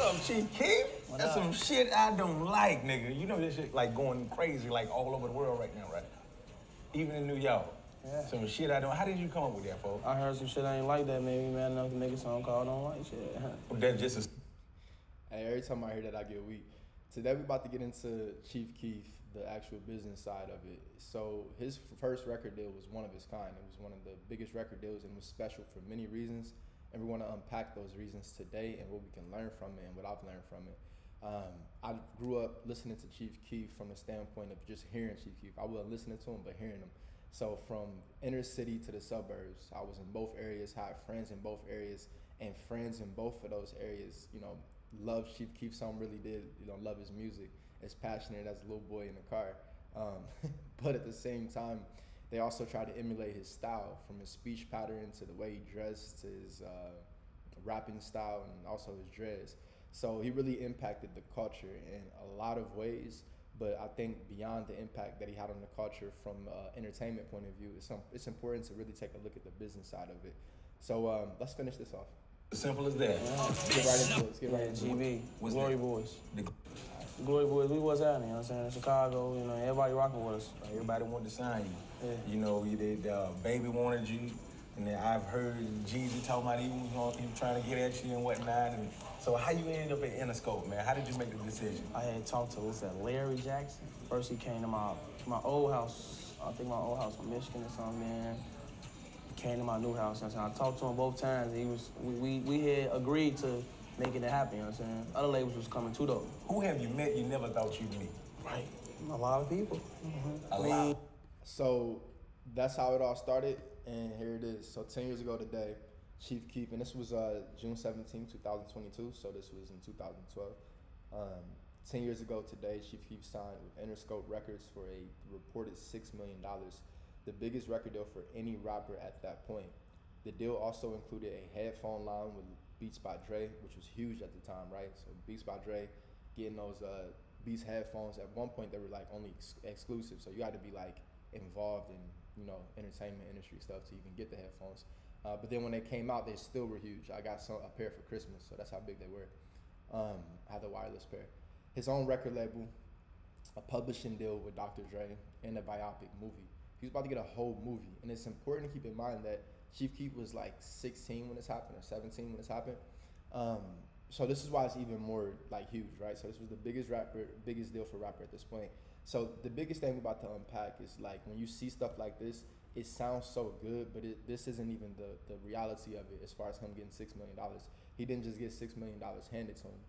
up, Chief Keef? That's some shit I don't like, nigga. You know this shit like going crazy like all over the world right now, right? Even in New York. Yeah. Some shit I don't. How did you come up with that, folks? I heard some shit I ain't like that made me mad enough to make a song called Don't Like Shit. That's just a... Hey, every time I hear that, I get weak. Today, we're about to get into Chief Keef, the actual business side of it. So his first record deal was one of its kind. It was one of the biggest record deals and was special for many reasons. And we want to unpack those reasons today and what we can learn from it and what I've learned from it. I grew up listening to Chief Keef from the standpoint of just hearing Chief Keef. I wasn't listening to him, but hearing him. So from inner city to the suburbs, I was in both areas, had friends in both areas, and friends in both of those areas, you know, loved Chief Keef. Some really did, you know, love his music. As passionate as a little boy in the car. But at the same time, they also tried to emulate his style, from his speech pattern to the way he dressed to his rapping style and also his dreads. So he really impacted the culture in a lot of ways. But I think beyond the impact that he had on the culture from entertainment point of view, it's important to really take a look at the business side of it. So let's finish this off. Simple as that. Let's get right into it. Let's get right into GB, What's Glory that? Boys. Glory Boys, we was out there, you know what I'm saying? In Chicago, you know, everybody rocking with us. Like, everybody wanted to sign you. Yeah. You know, you did, Baby wanted you, and then I've heard Jeezy talking about he was trying to get at you and whatnot. And so how you ended up at Interscope, man? How did you make the decision? I had talked to, what's that, Larry Jackson? First he came to my old house, I think my old house in Michigan or something, man. He came to my new house, you know what I'm saying? I talked to him both times. We had agreed to making it happen, you know what I'm saying? Other labels was coming too, though. Who have you met you never thought you'd meet? Right. A lot of people. A lot. So that's how it all started, and here it is. So 10 years ago today, Chief Keef, and this was June 17, 2022, so this was in 2012. 10 years ago today, Chief Keef signed with Interscope Records for a reported $6 million, the biggest record deal for any rapper at that point. The deal also included a headphone line with Beats by Dre, which was huge at the time, right? So Beats by Dre, getting those Beats headphones, at one point they were like only exclusive, so you had to be like involved in, you know, entertainment industry stuff to even get the headphones. But then when they came out, they still were huge. I got a pair for Christmas, so that's how big they were. I had the wireless pair. His own record label, a publishing deal with Dr. Dre, and a biopic movie. He was about to get a whole movie, and it's important to keep in mind that Chief Keef was like 16 when this happened, or 17 when this happened. So this is why it's even more like huge, right? So this was the biggest deal for rapper at this point. So the biggest thing about to unpack is like when you see stuff like this, it sounds so good, but this isn't even the reality of it as far as him getting $6 million. He didn't just get $6 million handed to him.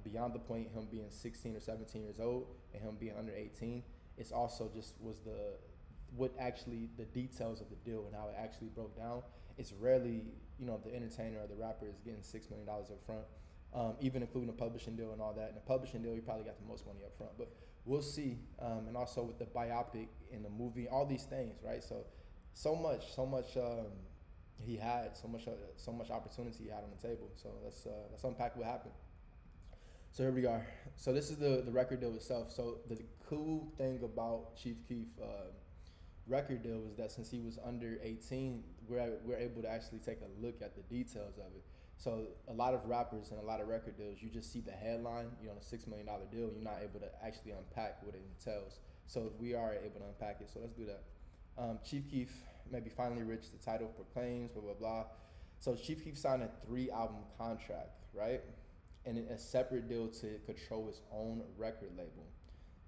Beyond the point, him being 16 or 17 years old and him being under 18, it's also just was the details of the deal and how it actually broke down. It's rarely, you know, the entertainer or the rapper is getting $6 million up front, even including a publishing deal and all that. And the publishing deal, he probably got the most money up front, but we'll see. And also with the biopic and the movie, all these things, right? So much he had, so much opportunity he had on the table. So let's unpack what happened. So here we are. So this is the record deal itself. So the cool thing about Chief Keef record deal was that since he was under 18, we're able to actually take a look at the details of it. So a lot of rappers and a lot of record deals, you just see the headline, you know, the $6 million deal, you're not able to actually unpack what it entails. So we are able to unpack it, so let's do that. Chief Keef, maybe finally rich, the title proclaims, blah, blah, blah. So Chief Keef signed a 3-album contract, right? And a separate deal to control his own record label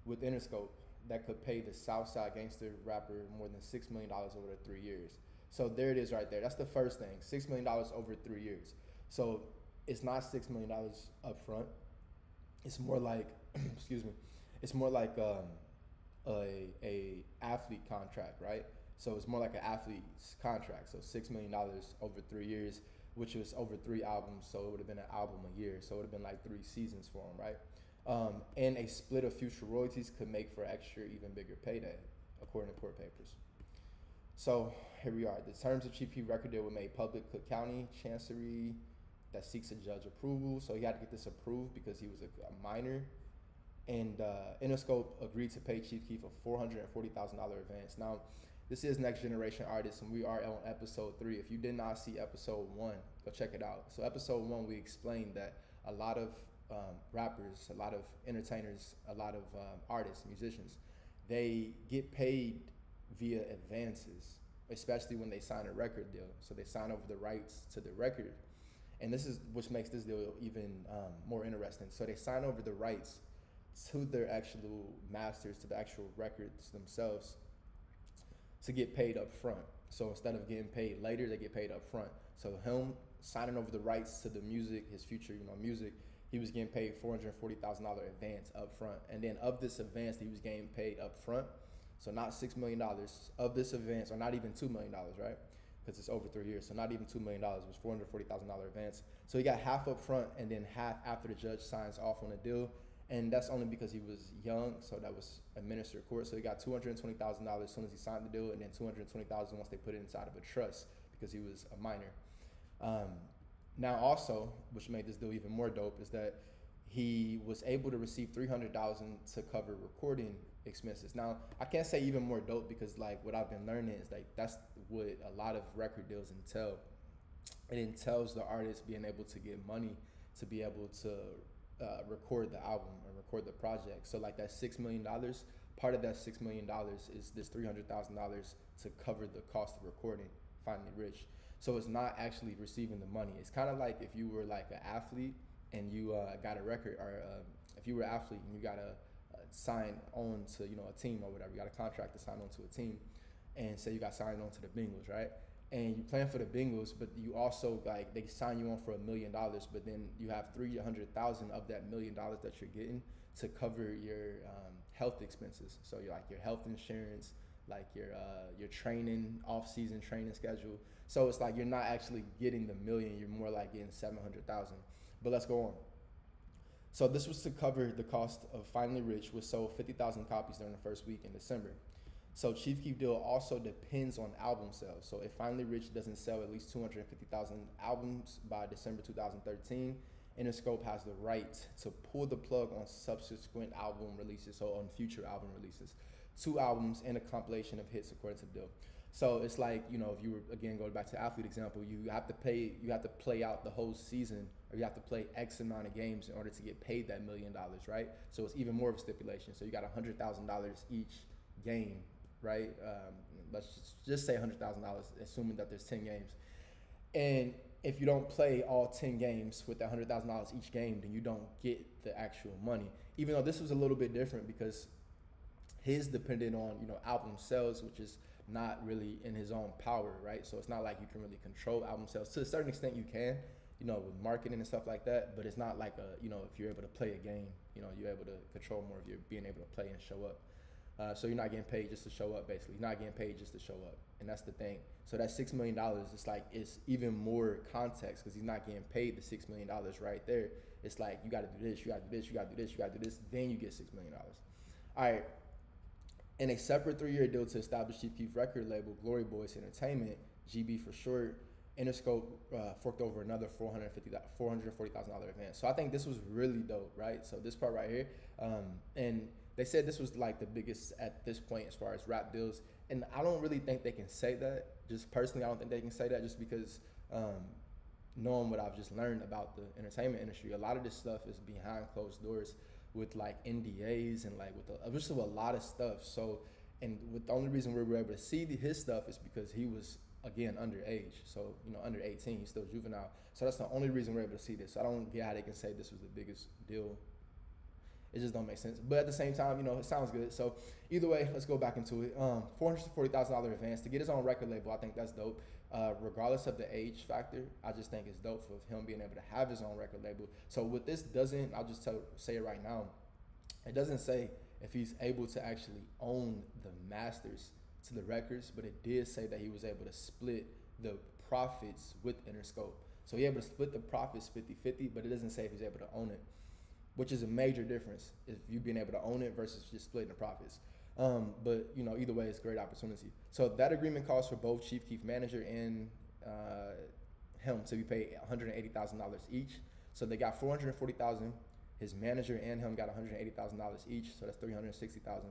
with Interscope that could pay the Southside gangster rapper more than $6 million over the 3 years. So there it is right there. That's the first thing, $6 million over 3 years. So it's not $6 million up front. It's more like, excuse me, it's more like a athlete contract, right? So it's more like an athlete's contract. So $6 million over 3 years, which was over 3 albums. So it would have been an album a year. So it would have been like 3 seasons for him, right? And a split of future royalties could make for extra, even bigger payday, according to court papers. So here we are. The terms of Chief Keef record deal were made public. Cook County Chancery that seeks a judge approval. So he had to get this approved because he was a minor. And Interscope agreed to pay Chief Keef a $440,000 advance. Now, this is Next Generation Artists, and we are on episode 3. If you did not see episode 1, go check it out. So episode 1, we explained that a lot of rappers, a lot of entertainers, a lot of artists, musicians, they get paid via advances, especially when they sign a record deal. So they sign over the rights to the record. And this is which makes this deal even more interesting. So they sign over the rights to their actual masters, to the actual records themselves, to get paid up front. So instead of getting paid later, they get paid up front. So him signing over the rights to the music, his future, music, he was getting paid $440,000 advance up front. And then of this advance, he was getting paid up front. So not $6 million of this advance, or not even $2 million, right? Because it's over 3 years. So not even $2 million, it was $440,000 advance. So he got half up front and then half after the judge signs off on the deal. And that's only because he was young, so that was administered court. So he got $220,000 as soon as he signed the deal, and then $220,000 once they put it inside of a trust because he was a minor. Now also, which made this deal even more dope, is that he was able to receive $300,000 to cover recording expenses. Now, I can't say even more dope because like what I've been learning is like that's what a lot of record deals entail. It entails the artist being able to get money to be able to record the album or record the project. So like that $6 million, part of that $6 million is this $300,000 to cover the cost of recording Finally Rich. So it's not actually receiving the money. It's kind of like if you were like an athlete and you got a record, or if you were an athlete and you got to sign on to a team or whatever, you got a contract to sign on to a team, and say you got signed on to the Bengals, right? And you playing for the Bengals, but you also like they sign you on for $1 million, but then you have $300,000 of that $1 million that you're getting to cover your health expenses. So you're like your health insurance, like your training, off-season training schedule. So it's like you're not actually getting the $1 million, you're more like getting $700,000. But let's go on. So this was to cover the cost of Finally Rich, which sold 50,000 copies during the first week in December. So Chief Keef deal also depends on album sales. So if Finally Rich doesn't sell at least 250,000 albums by December 2013, Interscope has the right to pull the plug on subsequent album releases, so on future album releases. 2 albums and a compilation of hits according to the deal. So it's like, if you were, again, going back to the athlete example, you have to play out the whole season, or you have to play X amount of games in order to get paid that $1 million, right? So it's even more of a stipulation. So you got $100,000 each game, right? Let's just say $100,000, assuming that there's 10 games. And if you don't play all 10 games with that $100,000 each game, then you don't get the actual money. Even though this was a little bit different because his depended on, album sales, which is not really in his own power, right? So it's not like you can really control album sales. To a certain extent you can, with marketing and stuff like that, but it's not like if you're able to play a game, you're able to control more of your being able to play and show up. So you're not getting paid just to show up, basically. You're not getting paid just to show up, and that's the thing. So that $6 million, it's even more context because he's not getting paid the $6 million right there. It's like you got to do this, you got to do this, you got to do this, you got to do this, then you get $6 million. All right. In a separate 3-year deal to establish Chief Keef record label, Glory Boys Entertainment, GB for short, Interscope forked over another $440,000 advance. So I think this was really dope, right? So this part right here, and they said this was like the biggest at this point as far as rap deals. And I don't really think they can say that. Just personally, I don't think they can say that just because knowing what I've just learned about the entertainment industry, a lot of this stuff is behind closed doors with like NDAs and like with a lot of stuff. So, and with the only reason we were able to see his stuff is because he was, again, underage. So, under 18, he's still juvenile. So that's the only reason we're able to see this. So I don't get how they can say this was the biggest deal. It just don't make sense. But at the same time, it sounds good. So either way, let's go back into it. $440,000 advance to get his own record label. I think that's dope. Regardless of the age factor, I just think it's dope for him being able to have his own record label. So what this doesn't, I'll just say it right now. It doesn't say if he's able to actually own the masters to the records, but it did say that he was able to split the profits with Interscope. So he's able to split the profits 50-50, but it doesn't say if he's able to own it, which is a major difference if you being able to own it versus just splitting the profits. But either way, it's a great opportunity. So that agreement calls for both Chief Keef manager and him to be paid $180,000 each. So they got $440,000. His manager and him got $180,000 each. So that's $360,000.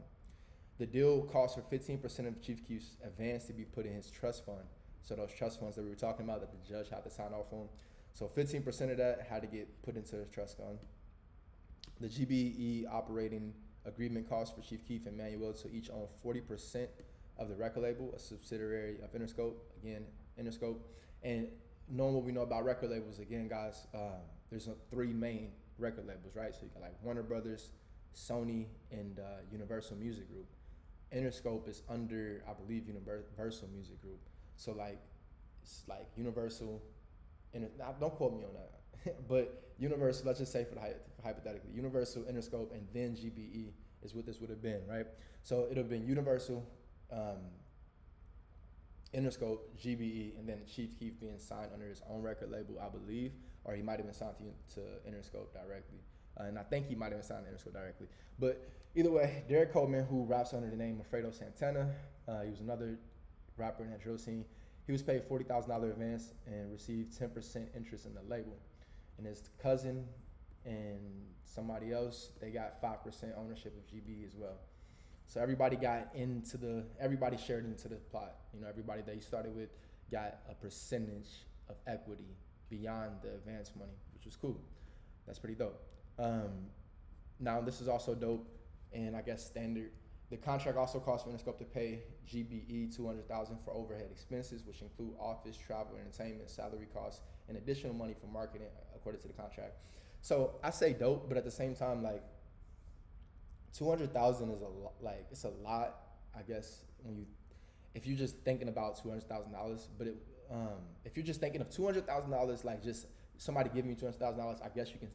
The deal calls for 15% of Chief Keef's advance to be put in his trust fund. So those trust funds that we were talking about that the judge had to sign off on. So 15% of that had to get put into his trust fund. The GBE operating agreement calls for Chief Keef and Manuel to each own 40% of the record label, a subsidiary of Interscope. Again, Interscope. And knowing what we know about record labels, again, guys, there's three main record labels, right? So you got like Warner Brothers, Sony, and Universal Music Group. Interscope is under, I believe, Universal Music Group. So like, it's like Universal, now don't quote me on that, but Universal, let's just say for hypothetically, Universal, Interscope, and then GBE is what this would have been, right? So it would have been Universal, Interscope, GBE, and then Chief Keef being signed under his own record label, I believe, or he might have been signed to Interscope directly. And I think he might have been signed to Interscope directly. But either way, Derek Coleman, who raps under the name of Fredo Santana, he was another rapper in that drill scene. He was paid $40,000 advance and received 10% interest in the label. And his cousin and somebody else, they got 5% ownership of GBE as well. So everybody everybody shared into the plot. You know, everybody that he started with got a percentage of equity beyond the advance money, which was cool. That's pretty dope. Now this is also dope and I guess standard. The contract also calls for Interscope to pay GBE $200,000 for overhead expenses, which include office, travel, entertainment, salary costs, and additional money for marketing, according to the contract. So I say dope, but at the same time, like, 200,000 is a lot. Like, it's a lot, I guess, if you're just thinking about $200,000. But if you're just thinking of $200,000, like just somebody giving you $200,000, I guess you can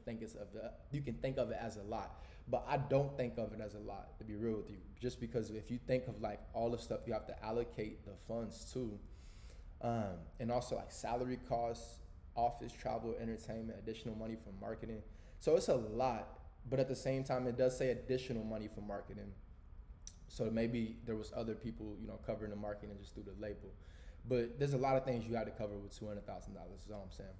think of it as a lot. But I don't think of it as a lot, to be real with you. Just because if you think of like all the stuff you have to allocate the funds to, and also like salary costs, office, travel, entertainment, additional money for marketing. So it's a lot, but at the same time, it does say additional money for marketing. So maybe there was other people, you know, covering the marketing just through the label. But there's a lot of things you had to cover with $200,000, is all I'm saying.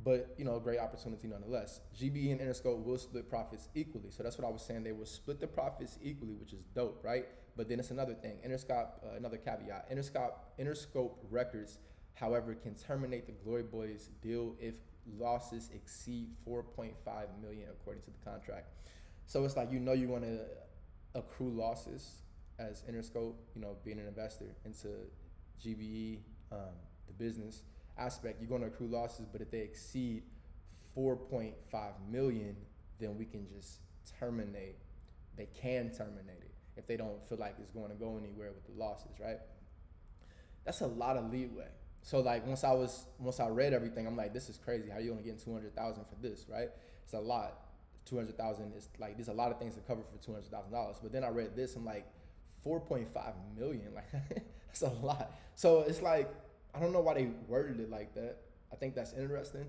But, you know, great opportunity nonetheless. GBE and Interscope will split profits equally. So that's what I was saying. They will split the profits equally, which is dope, right? But then it's another thing. Interscope, another caveat. Interscope Records, however, can terminate the Glory Boys deal if losses exceed $4.5 million, according to the contract. So it's like, you know, you want to accrue losses as Interscope, you know, being an investor into GBE, the business aspect. You're going to accrue losses, but if they exceed 4.5 million, then we can just terminate. They can terminate it if they don't feel like it's going to go anywhere with the losses, right? That's a lot of leeway. So like once I read everything, I'm like, this is crazy. How are you only getting 200,000 for this, right? It's a lot. 200,000 is like, there's a lot of things to cover for $200,000. But then I read this, I'm like, 4.5 million, like that's a lot. So it's like, I don't know why they worded it like that. I think that's interesting.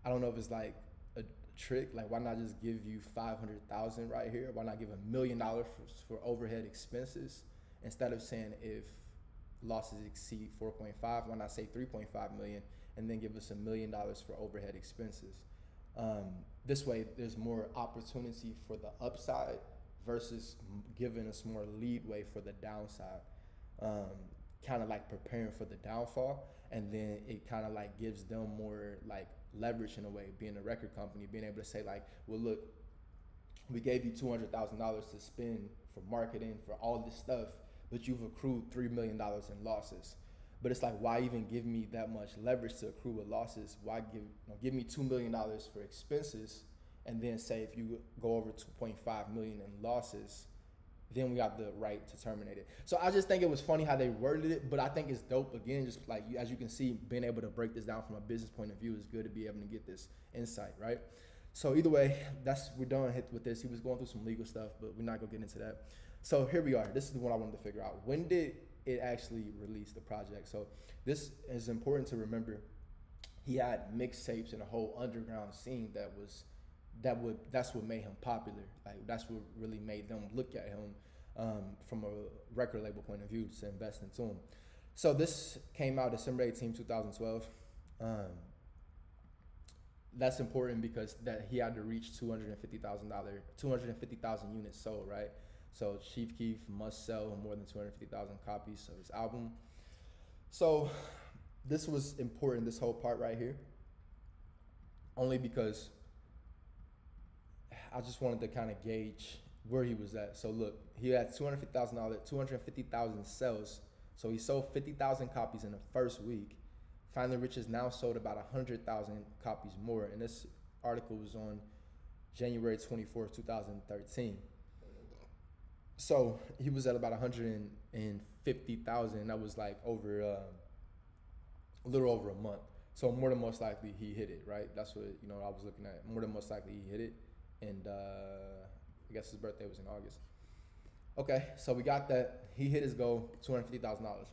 I don't know if it's like a trick. Like, why not just give you 500,000 right here? Why not give $1 million for overhead expenses instead of saying if losses exceed 4.5? Why not say 3.5 million and then give us $1 million for overhead expenses? This way, there's more opportunity for the upside versus giving us more leadway for the downside. Kind of like preparing for the downfall, and then it kind of like gives them more like leverage in a way, being a record company, being able to say like, well, look, we gave you $200,000 to spend for marketing, for all this stuff, but you've accrued $3 million in losses. But it's like, why even give me that much leverage to accrue with losses? Why give me $2 million for expenses, and then say if you go over 2.5 million in losses, then we have the right to terminate it. So I just think it was funny how they worded it, but I think it's dope. Again, just like as you can see, being able to break this down from a business point of view is good to be able to get this insight, right? So either way, we're done with this. He was going through some legal stuff, but we're not gonna get into that. So here we are. This is the one I wanted to figure out. When did it actually release, the project? So this is important to remember. He had mixtapes and a whole underground scene that's what made him popular. Like that's what really made them look at him from a record label point of view to invest into him. So this came out December 18, 2012. That's important because that he had to reach 250,000 units sold, right? So Chief Keef must sell more than 250,000 copies of his album. So this was important, this whole part right here, only because I just wanted to kind of gauge where he was at. So look, he had $250,000 sales. So he sold 50,000 copies in the first week. Finally Rich has now sold about 100,000 copies more. And this article was on January 24th, 2013. So he was at about 150,000. That was like over a little over a month. So more than most likely he hit it, right? That's what I was looking at. More than most likely he hit it, and I guess his birthday was in August. Okay, so we got that. He hit his goal, $250,000.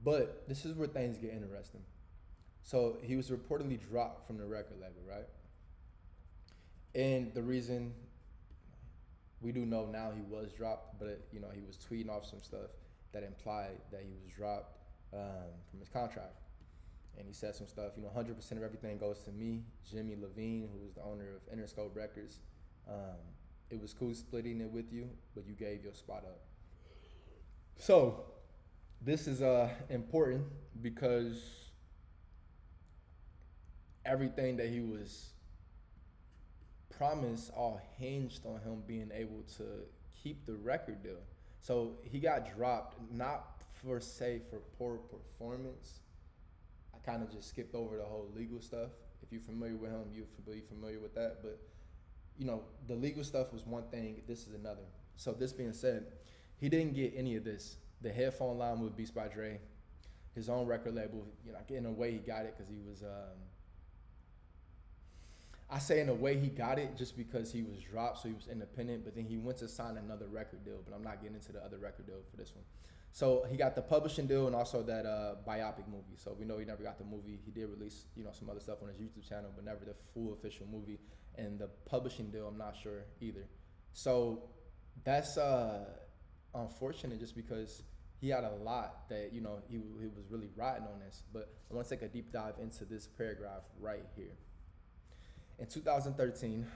But this is where things get interesting. So he was reportedly dropped from the record label, right? And the reason we do know now he was dropped, but he was tweeting off some stuff that implied that he was dropped from his contract. And he said some stuff, 100% of everything goes to me, Jimmy Levine, who was the owner of Interscope Records. It was cool splitting it with you, but you gave your spot up. So this is important because everything that he was promised all hinged on him being able to keep the record deal. So he got dropped, not for poor performance. I kind of just skipped over the whole legal stuff. If you're familiar with him, you're familiar with that. But, the legal stuff was one thing. This is another. So this being said, he didn't get any of this. The headphone line with Beats by Dre, his own record label, in a way he got it because he was, I say in a way he got it just because he was dropped, so he was independent, but then he went to sign another record deal, but I'm not getting into the other record deal for this one. So he got the publishing deal and also that biopic movie. So we know he never got the movie. He did release, some other stuff on his YouTube channel, but never the full official movie. And the publishing deal, I'm not sure either. So that's unfortunate just because he had a lot that, he was really riding on this. But I want to take a deep dive into this paragraph right here. In 2013,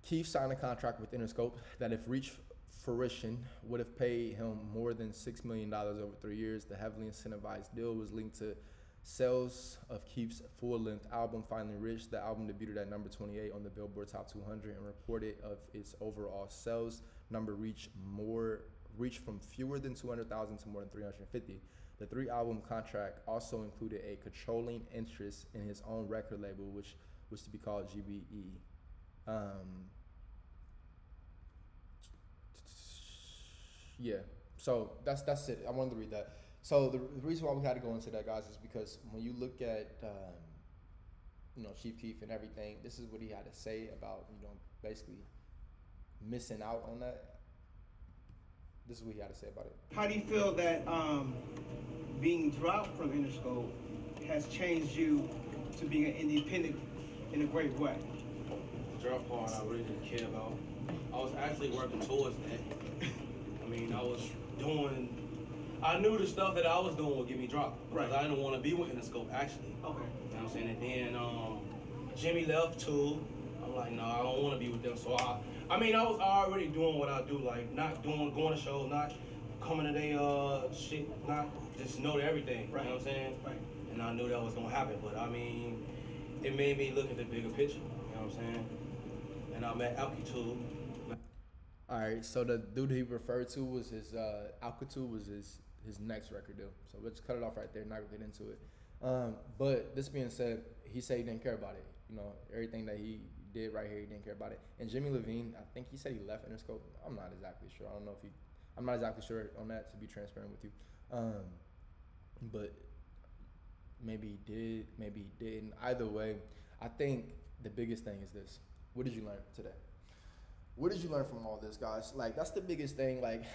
Keef signed a contract with Interscope that, if reached fruition, would have paid him more than $6 million over 3 years. The heavily incentivized deal was linked to sales of Keef's full-length album, Finally Rich. The album debuted at number 28 on the Billboard Top 200 and reported of its overall sales number reached from fewer than 200,000 to more than 350. The 3-album contract also included a controlling interest in his own record label, which was to be called GBE. Yeah, so that's it. I wanted to read that. So the reason why we had to go into that, guys, is because when you look at Chief Keef and everything, this is what he had to say about basically missing out on that. This is what he had to say about it. How do you feel that being dropped from Interscope has changed you to being an independent in a great way? The drop part I really didn't care about. I was actually working towards that. I knew the stuff that I was doing would get me dropped. Because I didn't want to be with Interscope, actually. Okay. You know what I'm saying? And then Jimmy left too. I'm like, no, I don't want to be with them. So I was already doing what I do, like not going to shows, not coming to their shit, not just know everything. Right. You know what I'm saying? Right. And I knew that was gonna happen, but it made me look at the bigger picture. You know what I'm saying? And I met Alky. All right, so the dude he referred to was his Alky was his next record deal. So we'll just cut it off right there, not gonna get into it. But this being said, he said he didn't care about it. Everything that he did right here, he didn't care about it. And Jimmy Levine, I think he said he left Interscope. I'm not exactly sure. I'm not exactly sure on that, to be transparent with you. But maybe he did, maybe he didn't. Either way, I think the biggest thing is this. What did you learn today? What did you learn from all this, guys? Like, that's the biggest thing. Like,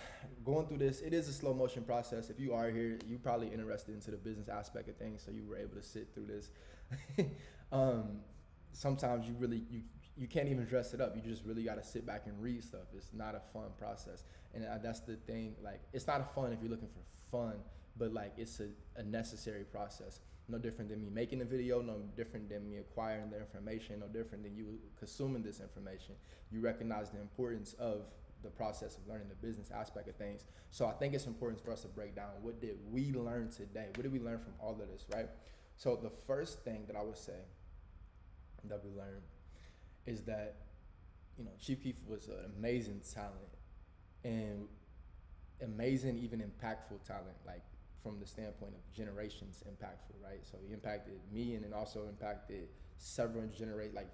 going through this, it is a slow motion process. If you are here, you're probably interested into the business aspect of things, so you were able to sit through this. Sometimes you can't even dress it up. You just really got to sit back and read stuff. It's not a fun process. And that's the thing. Like, it's not fun if you're looking for fun, but like, it's a necessary process. No different than me making a video, no different than me acquiring the information, no different than you consuming this information. You recognize the importance of the process of learning the business aspect of things. So I think it's important for us to break down, what did we learn today? What did we learn from all of this, right? So the first thing that I would say that we learned is that, you know, Chief Keef was an amazing talent and amazing, even impactful talent, like from the standpoint of generations impactful, right? So he impacted me and then also impacted several like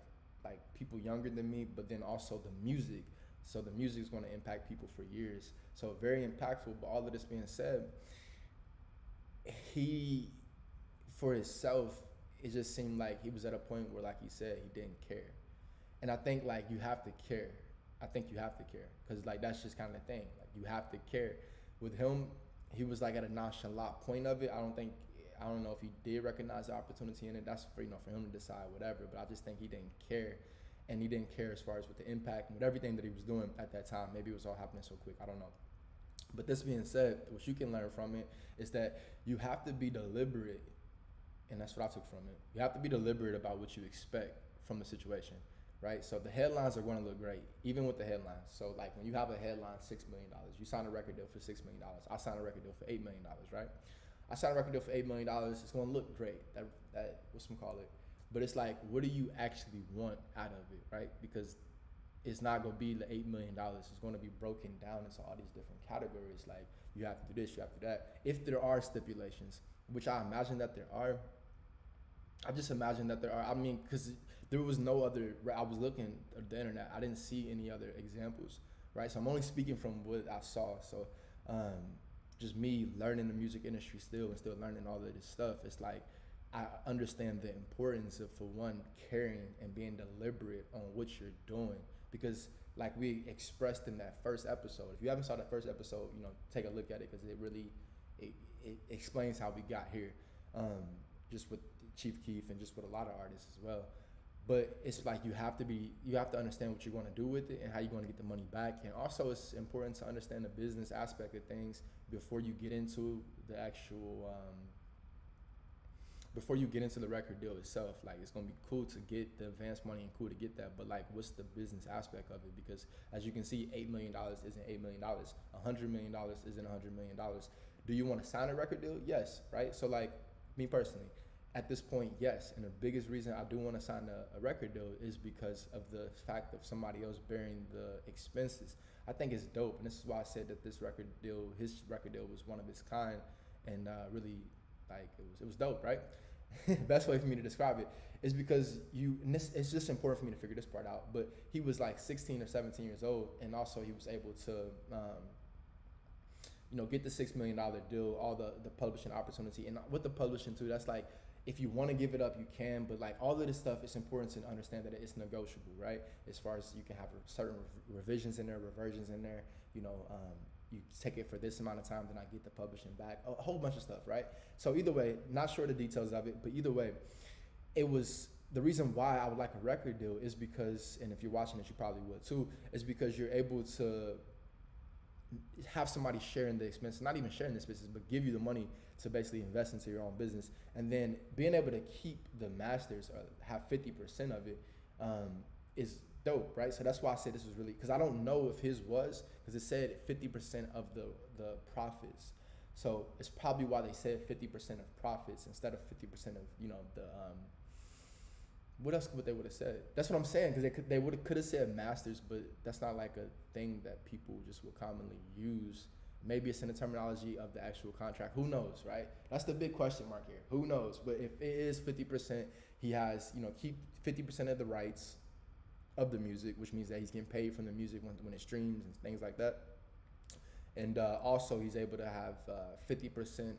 people younger than me, but then also the music. So the music is going to impact people for years. So very impactful. But all of this being said, he, for himself, it just seemed like he was at a point where, like he said, he didn't care. And I think like you have to care. I think you have to care because like that's just kind of the thing. Like you have to care. With him, he was like at a nonchalant point of it. I don't know if he did recognize the opportunity in it. That's for, you know, for him to decide, whatever. But I just think he didn't care, and he didn't care as far as with the impact and with everything that he was doing at that time. Maybe it was all happening so quick. I don't know. But this being said, what you can learn from it is that you have to be deliberate, and that's what I took from it. You have to be deliberate about what you expect from the situation, right? So the headlines are going to look great, even with the headlines. So like when you have a headline, $6 million, you sign a record deal for $6 million. I signed a record deal for $8 million, right? I signed a record deal for $8 million. It's going to look great. That what's some call it? But it's like, what do you actually want out of it, right? Because it's not going to be the $8 million. It's going to be broken down into all these different categories. Like you have to do this, you have to do that. If there are stipulations, which I imagine that there are, I just imagine that there are. I mean, because there was no other, I was looking at the internet, I didn't see any other examples, right? So I'm only speaking from what I saw. So just me learning the music industry still and still learning all of this stuff, it's like I understand the importance of, for one, caring and being deliberate on what you're doing. Because like we expressed in that first episode, if you haven't saw that first episode, you know, take a look at it because it really, it explains how we got here, just with Chief Keef and just with a lot of artists as well. But it's like you have to understand what you're going to do with it and how you're going to get the money back. And also it's important to understand the business aspect of things before you get into the actual, before you get into the record deal itself. Like it's gonna be cool to get the advance money and cool to get that, but like what's the business aspect of it? Because as you can see, $8 million isn't $8 million. $100 million isn't $100 million. Do you want to sign a record deal? Yes, right? So like me personally, at this point, yes. And the biggest reason I do want to sign a record deal is because of the fact of somebody else bearing the expenses. I think it's dope, and this is why I said that his record deal was one of its kind, and really, like it was dope, right? Best way for me to describe it is because it's just important for me to figure this part out. But he was like 16 or 17 years old, and also he was able to, get the $6 million deal, all the publishing opportunity, and with the publishing too. That's like, if you want to give it up, you can. But like all of this stuff, it's important to understand that it's negotiable, right? As far as you can have certain revisions in there, reversions in there. You take it for this amount of time, then I get the publishing back, a whole bunch of stuff, right? So either way, not sure the details of it, but either way, it was the reason why I would like a record deal is because, and if you're watching it, you probably would too, is because you're able to have somebody sharing the expenses, not even sharing the expenses, but give you the money to basically invest into your own business. And then being able to keep the masters or have 50% of it is dope, right? So that's why I said this was really, because I don't know if his was, because it said 50% of the profits. So it's probably why they said 50% of profits instead of 50% of, the, what else would they would have said? That's what I'm saying, because they could have said masters, but that's not like a thing that people just will commonly use. Maybe it's in the terminology of the actual contract. Who knows, right? That's the big question mark here. Who knows? But if it is 50%, he has, keep 50% of the rights of the music, which means that he's getting paid from the music when it streams and things like that. And also he's able to have 50%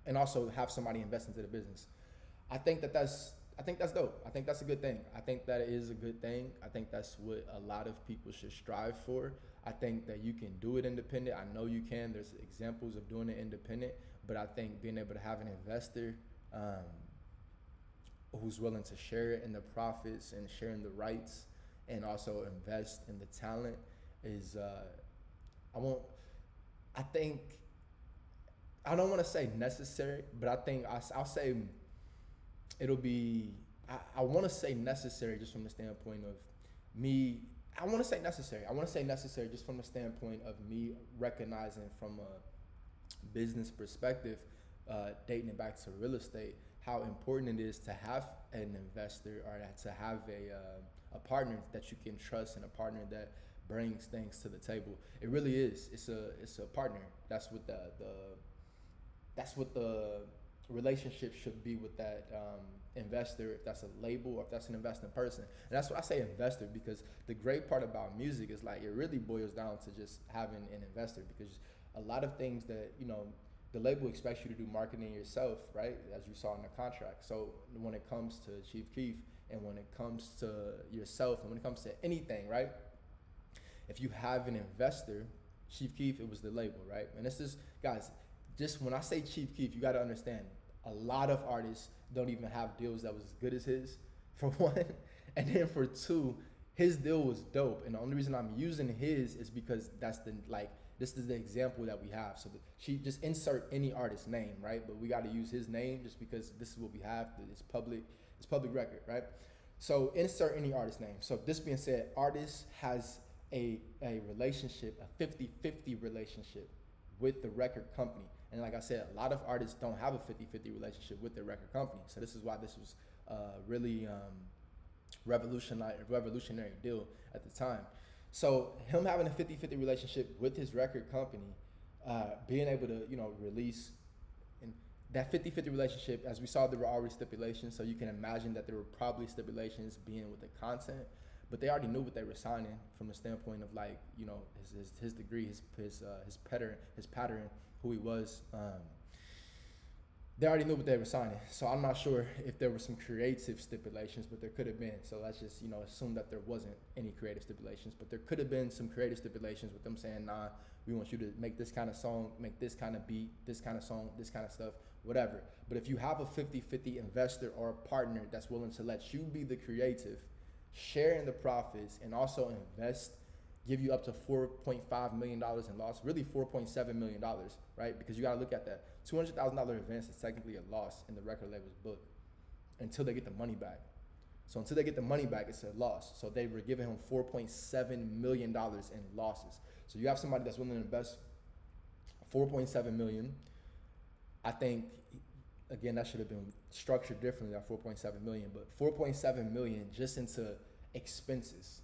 and also have somebody invest into the business. I think that's dope. I think that's a good thing. I think that is a good thing. I think that's what a lot of people should strive for. I think that you can do it independent. I know you can. There's examples of doing it independent, but I think being able to have an investor who's willing to share in the profits and sharing the rights and also invest in the talent is, I don't want to say necessary, but I think I'll say it'll be, I want to say necessary just from the standpoint of me. I want to say necessary just from the standpoint of me recognizing from a business perspective, dating it back to real estate, how important it is to have an investor or to have a partner that you can trust and a partner that brings things to the table. It really is. It's a partner. That's what the relationship should be with that investor, if that's a label or if that's an investing person. And that's why I say investor, because the great part about music is like it really boils down to just having an investor, because a lot of things that, you know, the label expects you to do marketing yourself, right? As you saw in the contract. So when it comes to Chief Keef and when it comes to yourself and when it comes to anything, right? If you have an investor, Chief Keef, it was the label, right? And this is, guys, just when I say Chief Keef, you got to understand a lot of artists don't even have deals that was as good as his, for one. And then for two, his deal was dope. And the only reason I'm using his is because that's the, like, this is the example that we have. So she just insert any artist's name, right? But we got to use his name just because this is what we have. It's public record, right? So insert any artist name. So this being said, artist has a relationship, a 50-50 relationship with the record company. And like I said, a lot of artists don't have a 50-50 relationship with their record company. So this is why this was really revolutionary deal at the time. So him having a 50-50 relationship with his record company, being able to, you know, release, and that 50-50 relationship, as we saw, there were already stipulations. So you can imagine that there were probably stipulations being with the content, but they already knew what they were signing from the standpoint of, like, you know, his degree, his pattern, who he was. They already knew what they were signing. So I'm not sure if there were some creative stipulations, but there could have been. So let's just, you know, assume that there wasn't any creative stipulations, but there could have been some creative stipulations with them saying, nah, we want you to make this kind of song, make this kind of beat, this kind of song, this kind of stuff, whatever. But if you have a 50-50 investor or a partner that's willing to let you be the creative, share in the profits, and also invest, give you up to $4.5 million in loss, really $4.7 million, right? Because you gotta look at that. $200,000 advance is technically a loss in the record label's book until they get the money back. So until they get the money back, it's a loss. So they were giving him $4.7 million in losses. So you have somebody that's willing to invest $4.7 million. I think, again, that should have been structured differently, that $4.7 million, but $4.7 million just into expenses,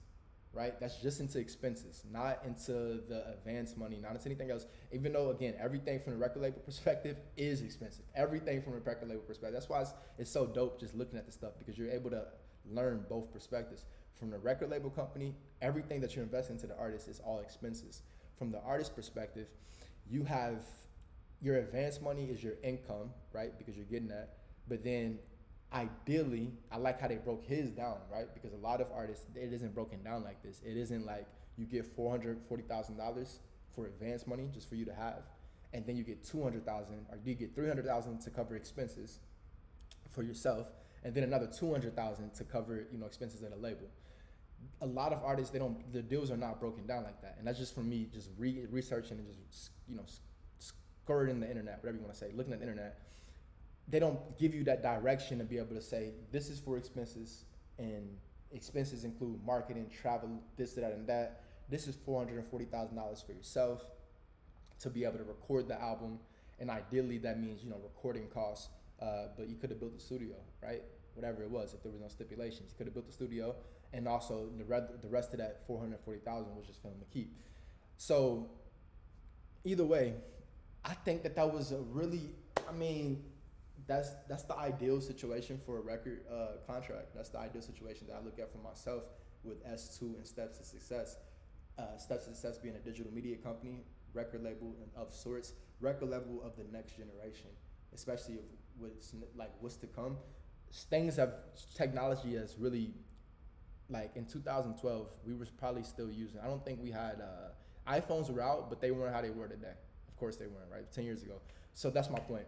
right? That's just into expenses, not into the advance money, not into anything else. Even though, again, everything from the record label perspective is expensive. Everything from the record label perspective. That's why it's so dope just looking at this stuff, because you're able to learn both perspectives. From the record label company, everything that you invest into the artist is all expenses. From the artist perspective, you have your advance money is your income, right? Because you're getting that. But then ideally, I like how they broke his down, right? Because a lot of artists, it isn't broken down like this. It isn't like you get $440,000 for advance money just for you to have, and then you get $200,000, or you get $300,000 to cover expenses for yourself, and then another $200,000 to cover, you know, expenses at a label. A lot of artists, the deals are not broken down like that, and that's just from me just researching and just, you know, scouring the internet, whatever you want to say, looking at the internet. They don't give you that direction to be able to say, this is for expenses, and expenses include marketing, travel, this, that, and that. This is $440,000 for yourself to be able to record the album. And ideally that means, you know, recording costs, but you could have built a studio, right? Whatever it was, if there was no stipulations, you could have built a studio, and also the rest of that $440,000 was just film to keep. So either way, I think that was a really, I mean, that's the ideal situation for a record contract. That's the ideal situation that I look at for myself with S2 and Steps to Success. Steps to Success being a digital media company, record label of sorts, record label of the next generation, especially of what's to come. Technology has really, like in 2012, we were probably still using, I don't think we had, iPhones were out, but they weren't how they were today. Of course they weren't, right? 10 years ago. So that's my point.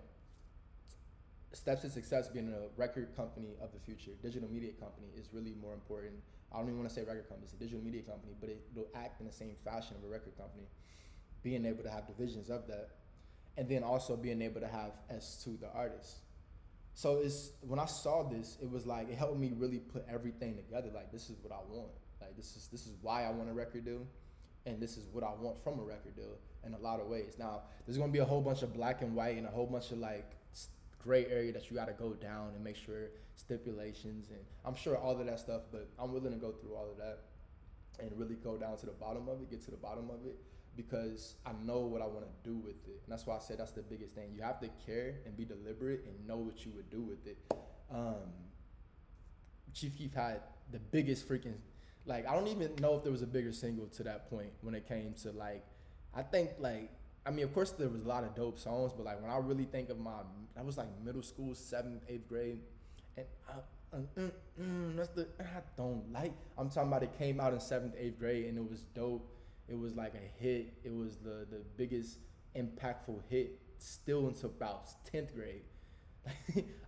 Steps to Success being a record company of the future, digital media company, is really more important. I don't even want to say record company, it's a digital media company, but it'll act in the same fashion of a record company. Being able to have divisions of that, and then also being able to have S2, the artist. So when I saw this, it was like, it helped me really put everything together. Like, this is what I want. Like, this is why I want a record deal, and this is what I want from a record deal in a lot of ways. Now, there's gonna be a whole bunch of black and white and a whole bunch of like gray area that you got to go down and make sure stipulations, and I'm sure all of that stuff, but I'm willing to go through all of that and really go down to the bottom of it, get to the bottom of it, because I know what I want to do with it. And that's why I said that's the biggest thing. You have to care and be deliberate and know what you would do with it. Chief Keef had the biggest freaking, like, I don't even know if there was a bigger single to that point when it came to, like, I think, like, I mean, of course there was a lot of dope songs, but like when I really think of I was like middle school, 7th, 8th grade, and that's the, I don't like, I'm talking about it came out in 7th, 8th grade and it was dope. It was like a hit. It was the biggest impactful hit still until about 10th grade.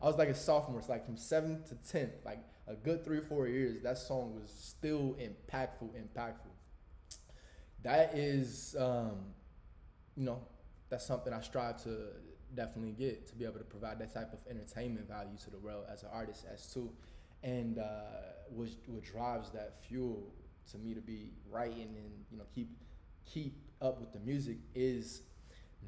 I was like a sophomore. It's like from 7th to 10th, like a good 3 or 4 years, that song was still impactful. That is, you know, that's something I strive to definitely get, to be able to provide that type of entertainment value to the world as an artist as too. And what drives that fuel to me to be writing and, you know, keep up with the music is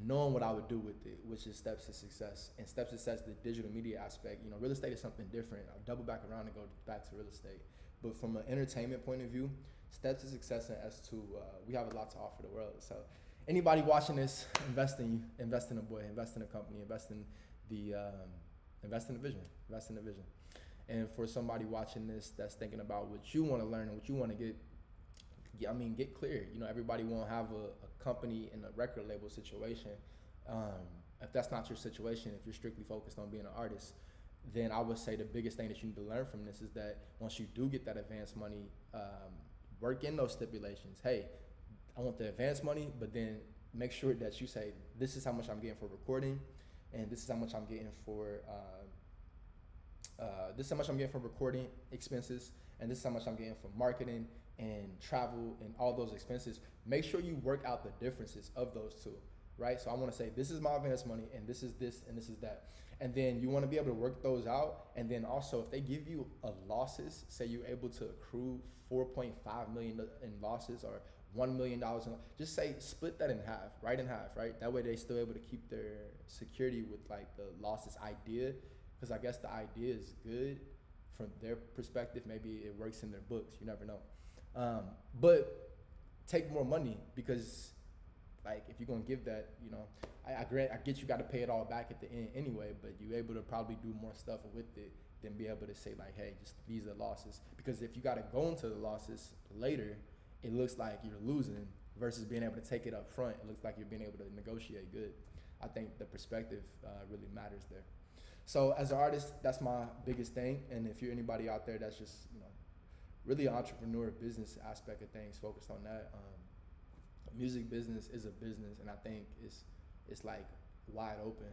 knowing what I would do with it, which is steps to success. And steps to success, the digital media aspect, you know, real estate is something different. I'll double back around and go back to real estate. But from an entertainment point of view, steps to success and S2, we have a lot to offer the world. So anybody watching this, invest in you, invest in a boy, invest in a company, invest in the vision. And for somebody watching this that's thinking about what you want to learn and what you want to get clear. You know, everybody won't have a company and a record label situation. If that's not your situation, if you're strictly focused on being an artist, then I would say the biggest thing that you need to learn from this is that once you do get that advance money, work in those stipulations. Hey, I want the advance money, but then make sure that you say, this is how much I'm getting for recording, and this is how much I'm getting for recording expenses, and this is how much I'm getting for marketing and travel and all those expenses. Make sure you work out the differences of those two, right? So I want to say, this is my advance money, and this is this, and this is that. And then you want to be able to work those out. And then also, if they give you a losses, say you're able to accrue 4.5 million in losses or $1 million, just say split that in half, right? That way they still able to keep their security with like the losses idea, because I guess the idea is good from their perspective. Maybe it works in their books, you never know. But take more money, because like if you're gonna give that, you know, I get you got to pay it all back at the end anyway, but you're able to probably do more stuff with it than be able to say like, hey, just these are losses. Because if you got to go into the losses later, it looks like you're losing versus being able to take it up front. It looks like you're being able to negotiate good. I think the perspective really matters there. So as an artist, that's my biggest thing. And if you're anybody out there that's just, you know, really an entrepreneur business aspect of things, focused on that. Music business is a business, and I think it's like wide open,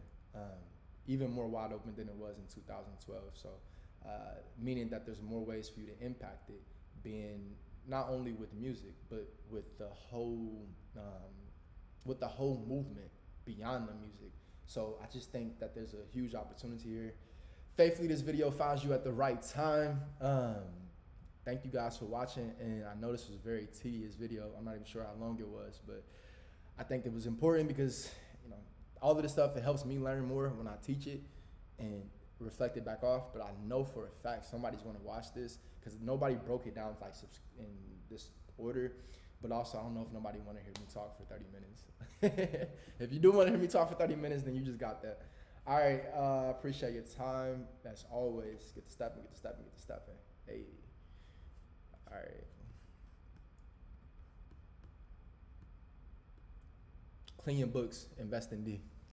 even more wide open than it was in 2012. So meaning that there's more ways for you to impact it, being not only with music, but with the whole movement beyond the music. So I just think that there's a huge opportunity here. Faithfully, this video finds you at the right time. Thank you guys for watching, and I know this was a very tedious video. I'm not even sure how long it was, but I think it was important because, you know, all of this stuff, it helps me learn more when I teach it and reflect it back off. But I know for a fact somebody's going to watch this, because nobody broke it down like in this order. But also, I don't know if nobody want to hear me talk for 30 minutes. If you do want to hear me talk for 30 minutes, then you just got that. All right, appreciate your time. As always, get to stepping. Hey. All right. Clean your books, invest in D.